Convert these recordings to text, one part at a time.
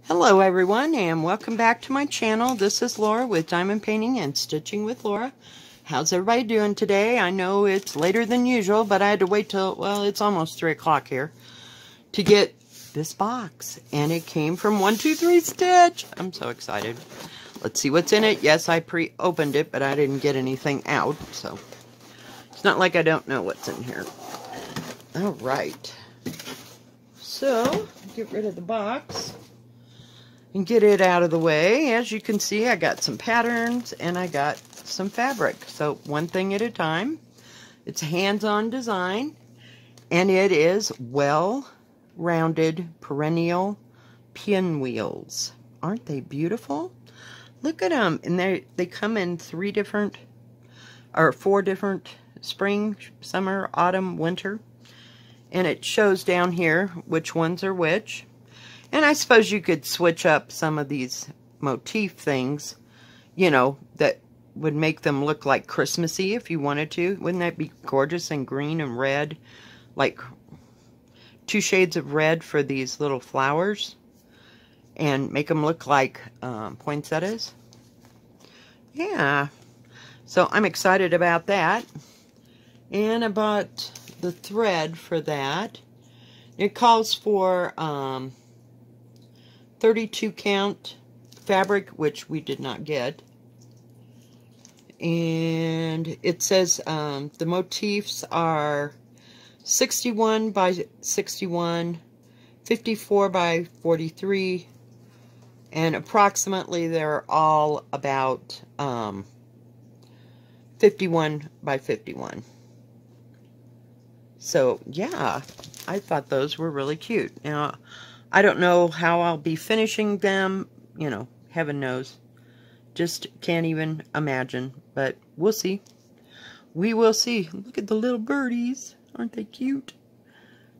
Hello everyone, and welcome back to my channel. This is Laura with Diamond Painting and Stitching with Laura. How's everybody doing today? I know it's later than usual, but I had to wait till, well, it's almost 3 o'clock here to get this box. And it came from 123 Stitch. I'm so excited. Let's see what's in it. Yes, I pre-opened it, but I didn't get anything out, so it's not like I don't know what's in here. All right. So, get rid of the box and get it out of the way. As you can see, I got some patterns and I got some fabric. So one thing at a time. It's a hands-on design, and it is well-rounded perennial pinwheels. Aren't they beautiful? Look at them. And they come in 4 different spring, summer, autumn, winter. And it shows down here which ones are which. And I suppose you could switch up some of these motif things, you know, that would make them look like Christmassy if you wanted to. Wouldn't that be gorgeous? And green and red, like 2 shades of red for these little flowers, and make them look like poinsettias. Yeah, so I'm excited about that. And I bought the thread for that. It calls for 32 count fabric, which we did not get. And it says the motifs are 61 by 61, 54 by 43, and approximately they're all about 51 by 51. So yeah, I thought those were really cute. Now, I don't know how I'll be finishing them, you know, heaven knows. Just can't even imagine, but we'll see. We will see. Look at the little birdies. Aren't they cute?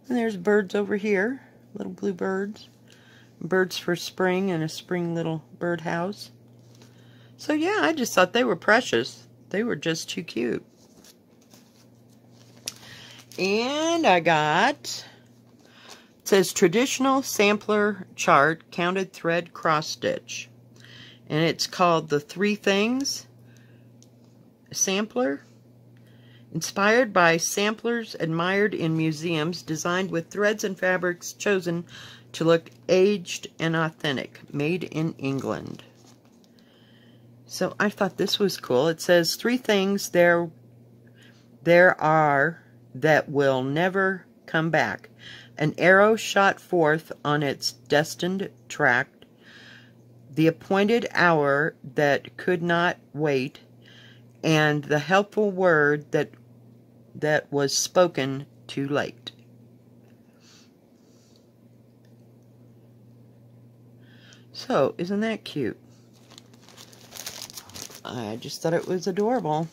And there's birds over here, little blue birds. Birds for spring, and a spring little birdhouse. So yeah, I just thought they were precious. They were just too cute. And I got... It says Traditional Sampler Chart Counted Thread Cross Stitch. And it's called the 3 Things Sampler. Inspired by samplers admired in museums, designed with threads and fabrics chosen to look aged and authentic. Made in England. So I thought this was cool. It says 3 things there are that will never come back. An arrow shot forth on its destined track, the appointed hour that could not wait, and the helpful word that was spoken too late. So, isn't that cute? I just thought it was adorable.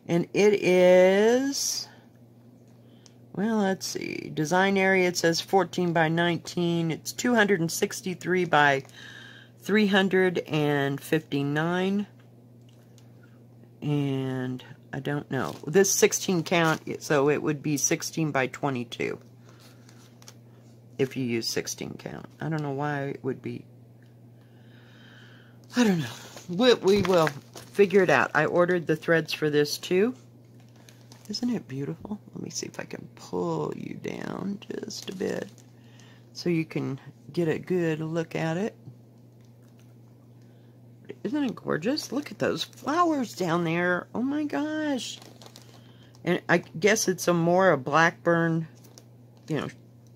And it is... Well, let's see. Design area, it says 14 by 19. It's 263 by 359. And I don't know. This 16 count, so it would be 16 by 22. If you use 16 count. I don't know why it would be. I don't know. We will figure it out. I ordered the threads for this too. Isn't it beautiful? Let me see if I can pull you down just a bit so you can get a good look at it. Isn't it gorgeous? Look at those flowers down there. Oh my gosh. And I guess it's a Blackburn, you know,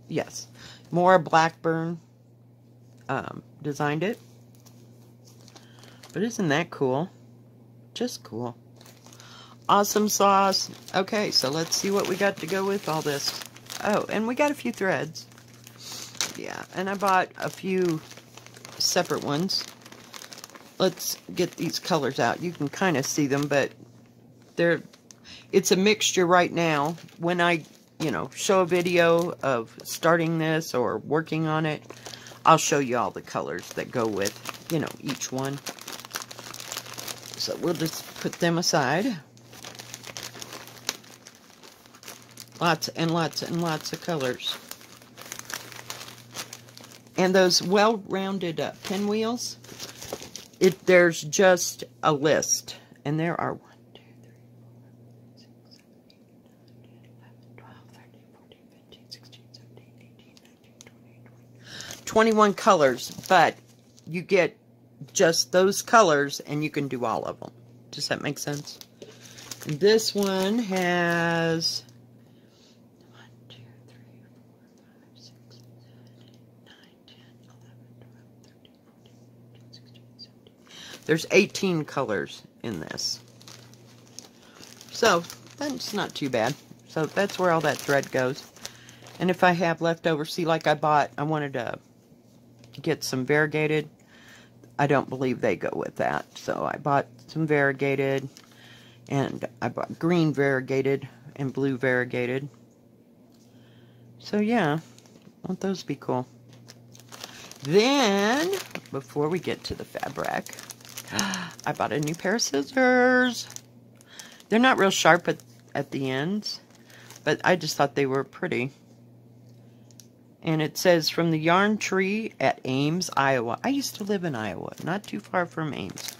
yes. Maura Blackburn designed it. But isn't that cool? Just cool. Awesome sauce. Okay, so let's see what we got to go with all this. Oh, and we got a few threads. Yeah, and I bought a few separate ones. Let's get these colors out. You can kind of see them, but it's a mixture right now. When I, you know, show a video of starting this or working on it, I'll show you all the colors that go with, you know, each one. So we'll just put them aside. Lots and lots and lots of colors. And those well-rounded pinwheels, there's just a list. And there are 1, 2, 3, 4, 5, 6, 7, 8, 9, 10, 11, 12, 13, 14, 15, 16, 17, 18, 19, 20, 21 colors. But you get just those colors and you can do all of them. Does that make sense? And this one has 1, 2, 3, 4, 5, 6, 7, 8, 9, 10, 11, 12, 13, 14, 15, 16, 17. There's 18 colors in this. So that's not too bad. So that's where all that thread goes. And if I have leftover, see, like I wanted to get some variegated. I don't believe they go with that. So I bought some variegated, and I bought green variegated and blue variegated. So yeah, won't those be cool? Then, before we get to the fabric, I bought a new pair of scissors. They're not real sharp at the ends, but I just thought they were pretty. And it says, from the yarn tree at Ames, Iowa. I used to live in Iowa, not too far from Ames.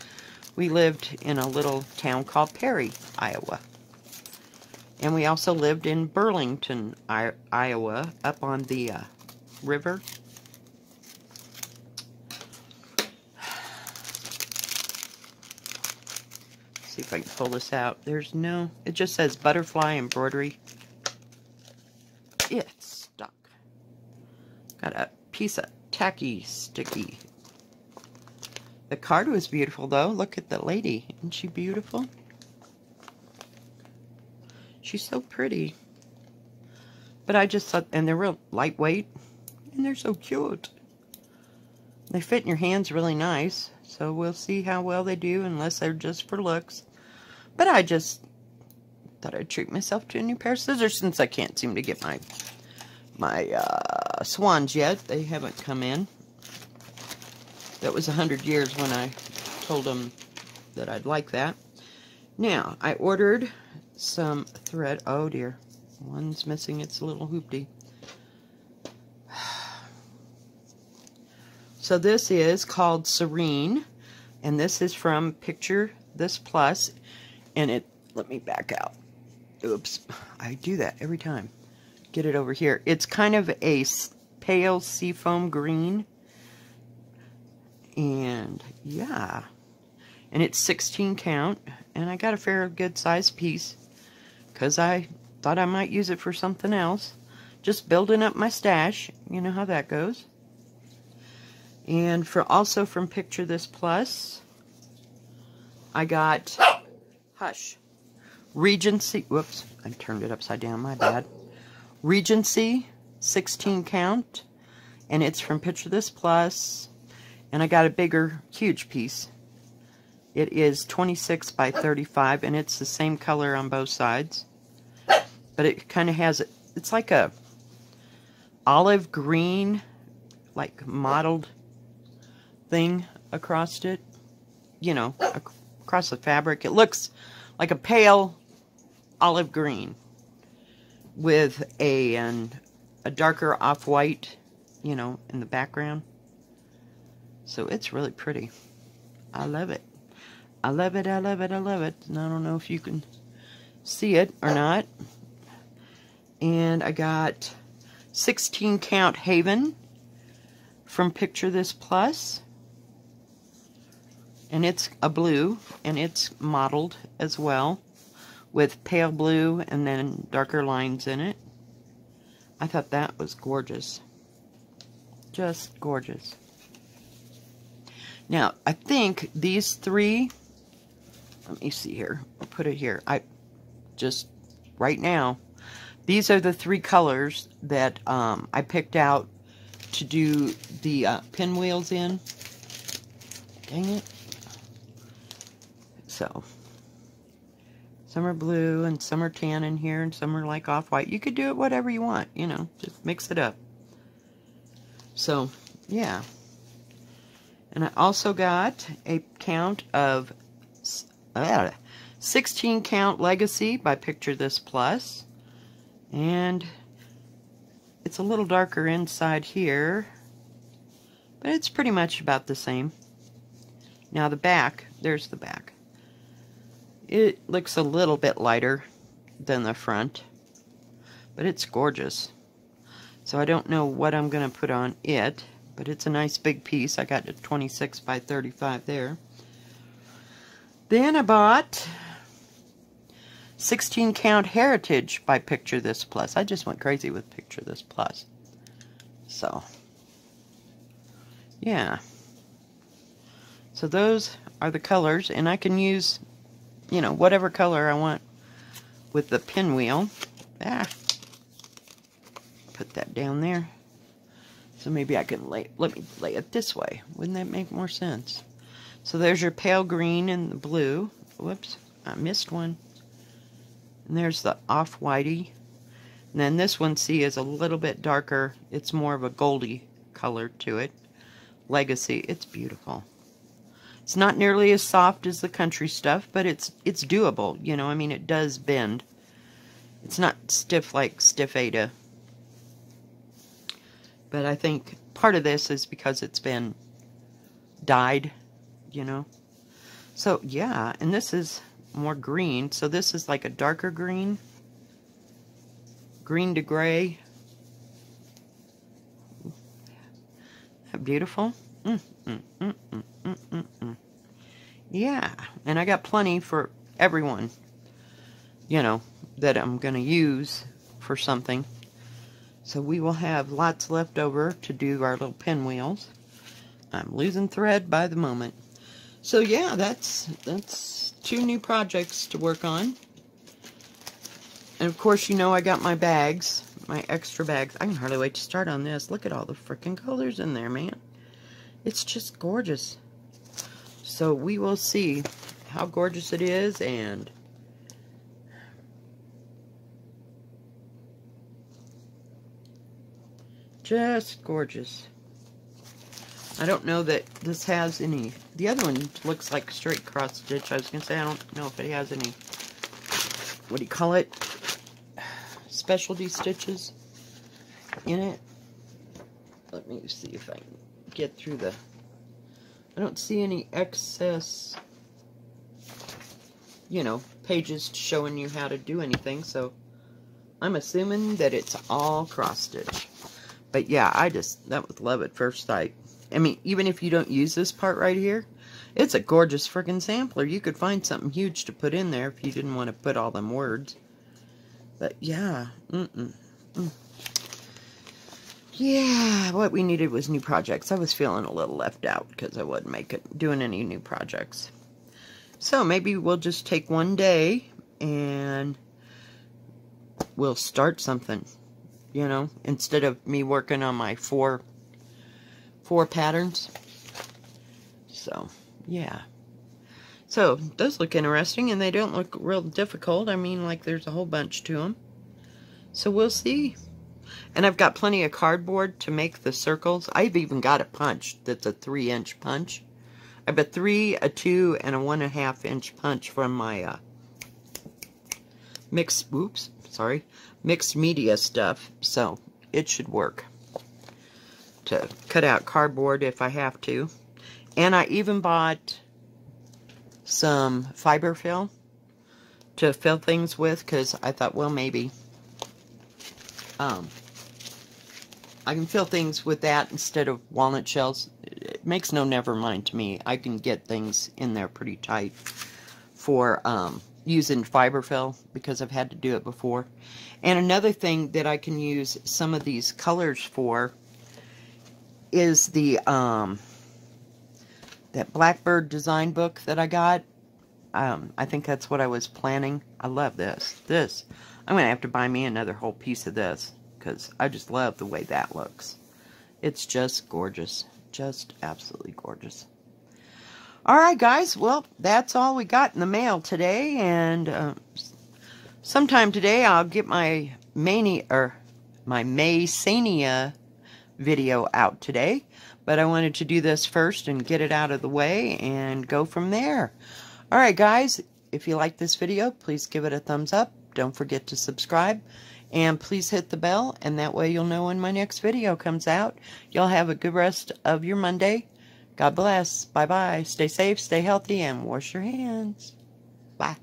We lived in a little town called Perry, Iowa. And we also lived in Burlington, Iowa, up on the river. See if I can pull this out. There's no, it just says butterfly embroidery. It's stuck. Got a piece of tacky sticky. The card was beautiful though. Look at the lady. Isn't she beautiful? She's so pretty. But I just thought, and they're real lightweight. And they're so cute. They fit in your hands really nice. So we'll see how well they do, unless they're just for looks. But I just thought I'd treat myself to a new pair of scissors, since I can't seem to get my swans yet. They haven't come in. That was 100 years when I told them that I'd like that. Now, I ordered some thread. Oh dear. One's missing its little hoopty. So this is called Serene. And this is from Picture This Plus. And it, let me back out. Oops. I do that every time. Get it over here. It's kind of a pale seafoam green. And yeah. And it's 16 count. And I got a fair good sized piece, because I thought I might use it for something else. Just building up my stash. You know how that goes. And also from Picture This Plus, I got Hush. Regency. Whoops. I turned it upside down. My bad. Regency. 16 count. And it's from Picture This Plus. And I got a bigger, huge piece. It is 26 by 35, and it's the same color on both sides. But it kind of has, it's like a olive green, like mottled thing across it. You know, across the fabric. It looks like a pale olive green with a darker off-white, you know, in the background. So it's really pretty. I love it. I love it, I love it, I love it. And I don't know if you can see it or not. And I got 16 count Haven from Picture This Plus. And it's a blue, and it's mottled as well, with pale blue and then darker lines in it. I thought that was gorgeous. Just gorgeous. Now, I think these three, let me see here. I'll put it here. Right now, these are the three colors that I picked out to do the pinwheels in. Dang it. So, some are blue and some are tan in here and some are like off-white. You could do it whatever you want, you know, just mix it up. So, yeah. And I also got a count of 16 count Legacy by Picture This Plus. And it's a little darker inside here. But it's pretty much about the same. Now the back, there's the back. It looks a little bit lighter than the front, but it's gorgeous. So I don't know what I'm going to put on it, but it's a nice big piece. I got a 26 by 35 there. Then I bought 16 count Heritage by Picture This Plus. I just went crazy with Picture This Plus. So, yeah. So those are the colors, and I can use, you know, whatever color I want with the pinwheel. Put that down there. So maybe I can let me lay it this way. Wouldn't that make more sense? So there's your pale green and the blue. Whoops, I missed one. And there's the off-whitey. And then this one, see, is a little bit darker. It's more of a goldy color to it. Legacy. It's beautiful. It's not nearly as soft as the country stuff, but it's doable. You know, I mean, it does bend. It's not stiff like Stiff Ada. But I think part of this is because it's been dyed, you know. So, yeah, and this is more green. So this is like a darker green. Green to gray. Isn't that beautiful? Yeah, and I got plenty for everyone, you know, that I'm going to use for something. So we will have lots left over to do our little pinwheels. I'm losing thread by the moment. So yeah, that's 2 new projects to work on. And of course, you know, I got my bags, my extra bags. I can hardly wait to start on this. Look at all the freaking colors in there, man. It's just gorgeous. So we will see how gorgeous it is, and just gorgeous. I don't know that this has any. The other one looks like straight cross stitch. I was going to say, I don't know if it has any, what do you call it? Specialty stitches in it. Let me see if I can get through the. I don't see any excess, you know, pages showing you how to do anything, so I'm assuming that it's all cross stitch. But yeah, that was love at first sight. I mean, even if you don't use this part right here, it's a gorgeous freaking sampler. You could find something huge to put in there if you didn't want to put all them words. But yeah, yeah, what we needed was new projects. I was feeling a little left out because I wasn't doing any new projects. So maybe we'll just take one day and we'll start something, you know, instead of me working on my four patterns. So, yeah. So, those look interesting, and they don't look real difficult. I mean, like, there's a whole bunch to them. So, we'll see. And I've got plenty of cardboard to make the circles. I've even got a punch that's a 3-inch punch. I have a 3, a 2, and a 1.5-inch punch from my mixed media stuff. So, it should work to cut out cardboard if I have to. And I even bought some fiber fill to fill things with, because I thought, well, maybe I can fill things with that instead of walnut shells. It makes no never mind to me. I can get things in there pretty tight for using fiber fill, because I've had to do it before. And another thing that I can use some of these colors for is the that Blackbird design book that I got. I think that's what I was planning. I love this. I'm going to have to buy me another whole piece of this, because I just love the way that looks. It's just gorgeous. Just absolutely gorgeous. Alright, guys. Well, that's all we got in the mail today. And sometime today I'll get my Maysania video out today. But I wanted to do this first and get it out of the way and go from there. Alright, guys. If you like this video, please give it a thumbs up. Don't forget to subscribe. And please hit the bell, and that way you'll know when my next video comes out. Y'all have a good rest of your Monday. God bless. Bye-bye. Stay safe, stay healthy, and wash your hands. Bye.